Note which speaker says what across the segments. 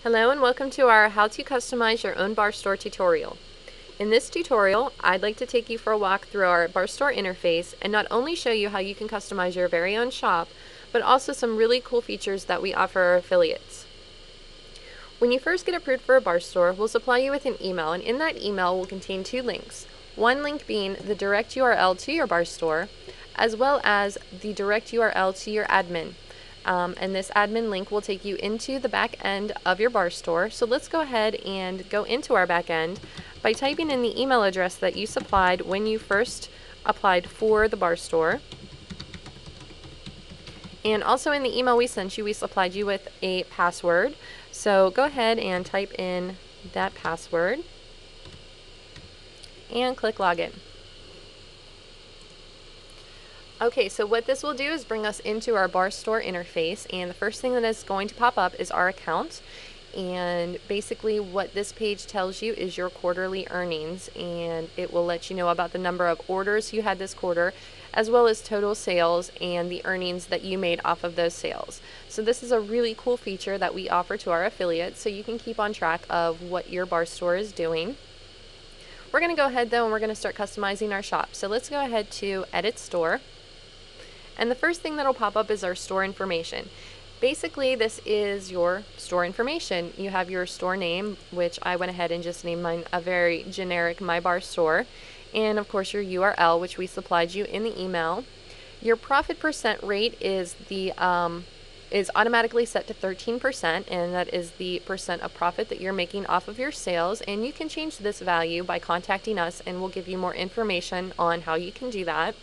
Speaker 1: Hello and welcome to our How to Customize Your Own Barstore tutorial. In this tutorial, I'd like to take you for a walk through our Barstore interface and not only show you how you can customize your very own shop, but also some really cool features that we offer our affiliates. When you first get approved for a Barstore, we'll supply you with an email, and in that email will contain two links. One link being the direct URL to your Barstore, as well as the direct URL to your admin. And this admin link will take you into the back end of your Barstore. So let's go ahead and go into our back end by typing in the email address that you supplied when you first applied for the Barstore. And also in the email we sent you, we supplied you with a password. So go ahead and type in that password and click login. Okay, so what this will do is bring us into our Barstore interface, and the first thing that is going to pop up is our account. And basically what this page tells you is your quarterly earnings, and it will let you know about the number of orders you had this quarter, as well as total sales and the earnings that you made off of those sales. So this is a really cool feature that we offer to our affiliates, so you can keep on track of what your Barstore is doing. We're going to go ahead though and we're going to start customizing our shop. So let's go ahead to Edit Store. And the first thing that will pop up is our store information. Basically, this is your store information. You have your store name, which I went ahead and just named mine a very generic My Barstore, and of course your URL, which we supplied you in the email. Your profit percent rate is automatically set to 13%, and that is the percent of profit that you're making off of your sales. And you can change this value by contacting us, and we'll give you more information on how you can do that.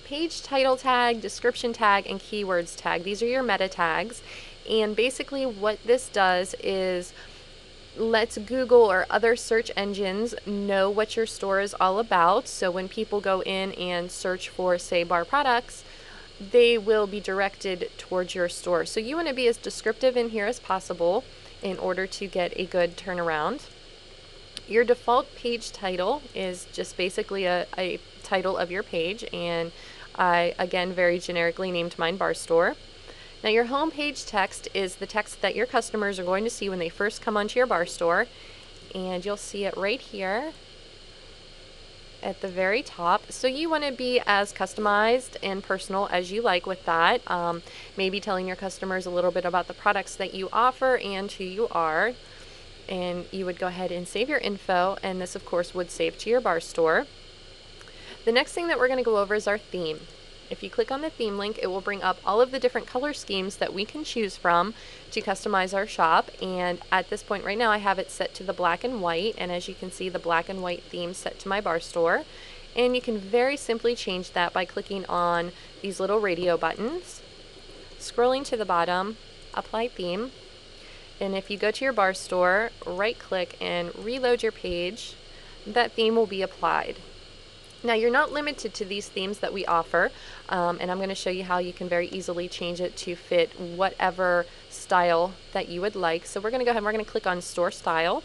Speaker 1: Page title tag, description tag, and keywords tag. These are your meta tags, and basically what this does is lets Google or other search engines know what your store is all about. So when people go in and search for, say, bar products, they will be directed towards your store. So you want to be as descriptive in here as possible in order to get a good turnaround. Your default page title is just basically a title of your page, and I again very generically named mine Barstore. Now your home page text is the text that your customers are going to see when they first come onto your Barstore, and you'll see it right here at the very top. So you want to be as customized and personal as you like with that. Maybe telling your customers a little bit about the products that you offer and who you are. And you would go ahead and save your info, and this of course would save to your Barstore. The next thing that we're going to go over is our theme. If you click on the theme link, it will bring up all of the different color schemes that we can choose from to customize our shop. And at this point right now I have it set to the black and white, and as you can see, the black and white theme set to my Barstore. And you can very simply change that by clicking on these little radio buttons, scrolling to the bottom, apply theme. And if you go to your Barstore, right click and reload your page, that theme will be applied. Now you're not limited to these themes that we offer, and I'm going to show you how you can very easily change it to fit whatever style that you would like. So we're going to go ahead and we're going to click on Store Style,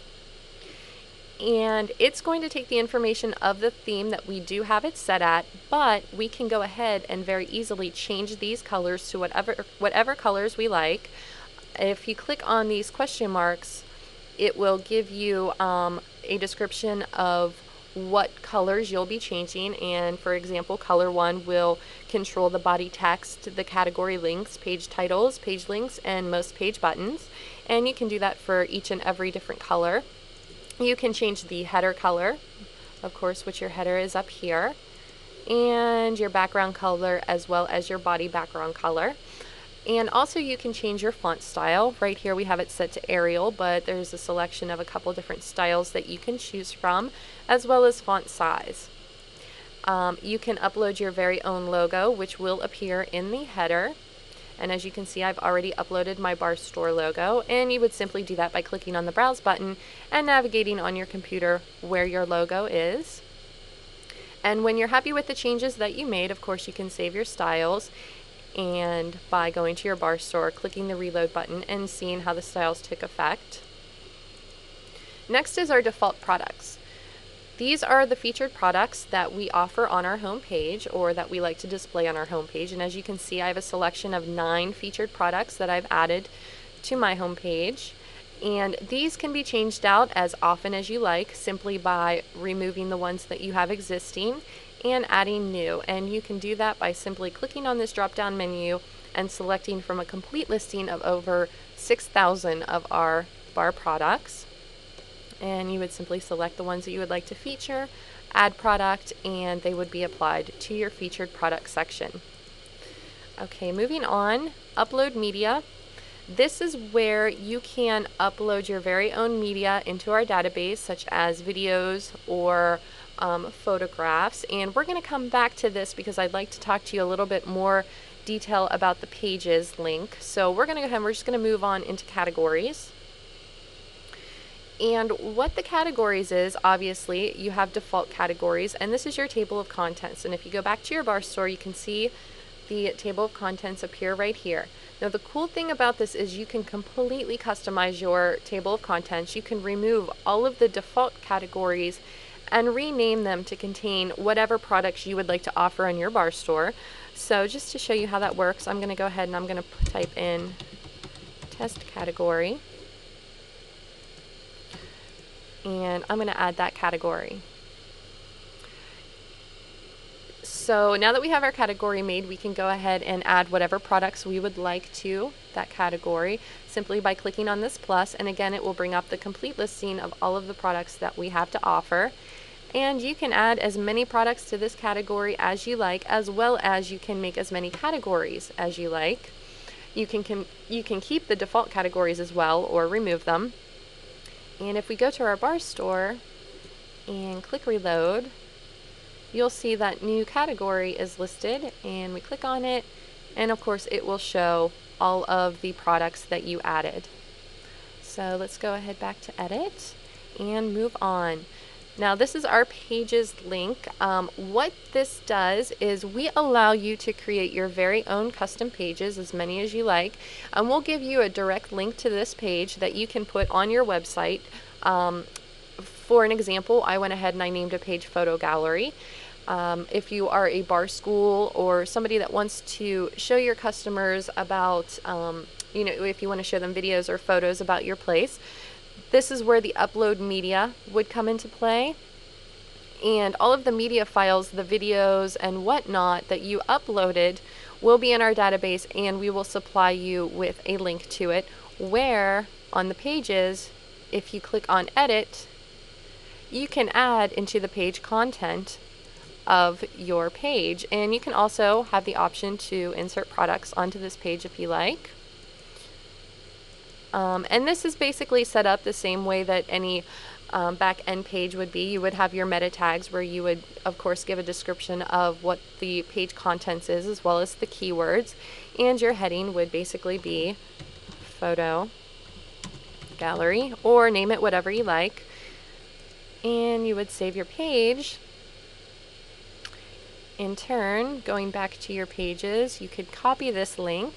Speaker 1: and it's going to take the information of the theme that we do have it set at, but we can go ahead and very easily change these colors to whatever colors we like. If you click on these question marks, it will give you a description of what colors you'll be changing, and for example, color 1 will control the body text, the category links, page titles, page links, and most page buttons, and you can do that for each and every different color. You can change the header color, of course, which your header is up here, and your background color as well as your body background color. And also you can change your font style. Right here we have it set to Arial, but there's a selection of a couple different styles that you can choose from, as well as font size. You can upload your very own logo, which will appear in the header. And as you can see, I've already uploaded my Barstore logo, and you would simply do that by clicking on the Browse button and navigating on your computer where your logo is. And when you're happy with the changes that you made, of course you can save your styles, and by going to your Barstore, clicking the reload button and seeing how the styles took effect. Next is our default products. These are the featured products that we offer on our home page, or that we like to display on our home page. And as you can see, I have a selection of 9 featured products that I've added to my home page. And these can be changed out as often as you like simply by removing the ones that you have existing and adding new. And you can do that by simply clicking on this drop down menu and selecting from a complete listing of over 6,000 of our bar products. And you would simply select the ones that you would like to feature, add product, and they would be applied to your featured product section. Okay, moving on, upload media. This is where you can upload your very own media into our database, such as videos or photographs. And we're going to come back to this because I'd like to talk to you a little bit more detail about the pages link. So we're going to go ahead and we're just going to move on into categories. And what the categories is, obviously, you have default categories, and this is your table of contents. And if you go back to your Barstore, you can see the table of contents appear right here. Now, the cool thing about this is you can completely customize your table of contents. You can remove all of the default categories and rename them to contain whatever products you would like to offer on your Barstore. So just to show you how that works, I'm going to go ahead and I'm going to type in test category. And I'm going to add that category. So now that we have our category made, we can go ahead and add whatever products we would like to that category simply by clicking on this plus, and again it will bring up the complete listing of all of the products that we have to offer. And you can add as many products to this category as you like, as well as you can make as many categories as you like. You can keep the default categories as well or remove them. And if we go to our Barstore and click reload, you'll see that new category is listed, and we click on it, and of course it will show all of the products that you added. So let's go ahead back to edit and move on. Now this is our pages link. What this does is we allow you to create your very own custom pages, as many as you like, and we'll give you a direct link to this page that you can put on your website. For an example, I went ahead and I named a page Photo Gallery. If you are a bar school or somebody that wants to show your customers about, if you want to show them videos or photos about your place, this is where the upload media would come into play. And all of the media files, the videos and whatnot that you uploaded will be in our database, and we will supply you with a link to it, where on the pages, if you click on edit, you can add into the page content of your page. And you can also have the option to insert products onto this page if you like. And this is basically set up the same way that any back-end page would be. You would have your meta tags where you would, of course, give a description of what the page contents is, as well as the keywords. And your heading would basically be Photo Gallery, or name it whatever you like. And you would save your page. In turn, going back to your pages, you could copy this link,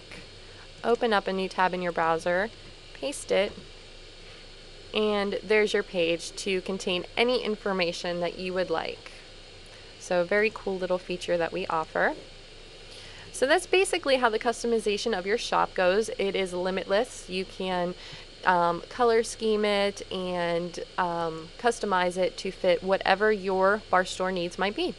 Speaker 1: open up a new tab in your browser, paste it, and there's your page to contain any information that you would like. So a very cool little feature that we offer. So that's basically how the customization of your shop goes. It is limitless. You can color scheme it and customize it to fit whatever your Barstore needs might be.